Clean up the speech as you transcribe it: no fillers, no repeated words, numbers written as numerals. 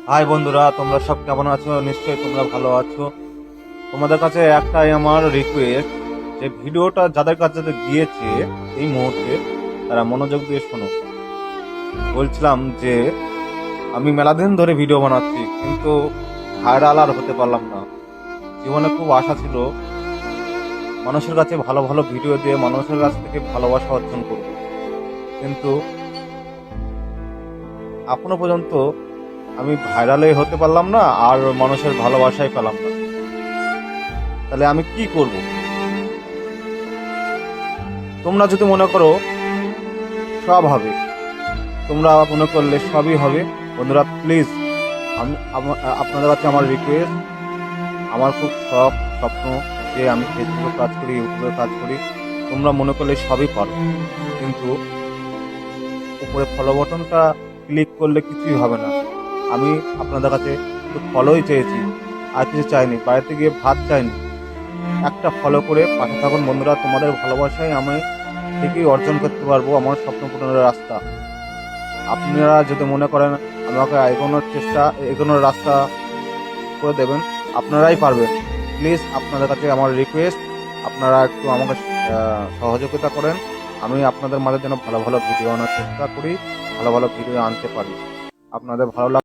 High বন্ধুরা, তোমরা সব কেমন আছো? নিশ্চয়ই তোমরা ভালো আছো। তোমাদের কাছে একটাই আমার রিকোয়েস্ট, যে ভিডিওটা যাদের কাছে গিয়েছে এই মুহূর্তে তারা মনোযোগ দিয়ে শোনো। বলছিলাম যে আমি মেলা দিন ধরে ভিডিও বানাচ্ছি, কিন্তু ভাইরাল আর হতে পারলাম না। জীবনে খুব আশা ছিল মানুষের কাছে ভালো ভালো ভিডিও দিয়ে মানুষের কাছ থেকে ভালোবাসা অর্জন করব, কিন্তু এখনো পর্যন্ত আমি ভাইরালে হতে পারলাম না আর মানুষের ভালোবাসাই পেলাম না। তাহলে আমি কি করব? তোমরা যদি মনে করো সব হবে, তোমরা মনে করলে সবই হবে। বন্ধুরা প্লিজ, আমি আপনাদের কাছে আমার রিকোয়েস্ট, আমার খুব শখ স্বপ্ন যে আমি ফেসবুকে কাজ করি, ইউটিউবে কাজ করি। তোমরা মনে করলে সবই পারো, কিন্তু উপরে ফলো বাটনটা ক্লিক করলে কিছুই হবে না। আমি আপনাদের কাছে শুধু ফলোই চেয়েছি, আর কিছু চাইনি, বাড়িতে গিয়ে ভাত চাইনি। একটা ফলো করে পাশে থাকুন বন্ধুরা, তোমাদের ভালোবাসায় আমি ঠিকই অর্জন করতে পারবো আমার স্বপ্ন পূরণের রাস্তা। আপনারা যদি মনে করেন আমাকে এগোনোর রাস্তা করে দেবেন, আপনারাই পারবেন। প্লিজ আপনাদের কাছে আমার রিকোয়েস্ট, আপনারা একটু আমাকে সহযোগিতা করেন। আমি আপনাদের মাঝে যেন ভালো ভালো ভিডিও আনার চেষ্টা করি, ভালো ভালো ভিডিও আনতে পারি। আপনাদের ভালো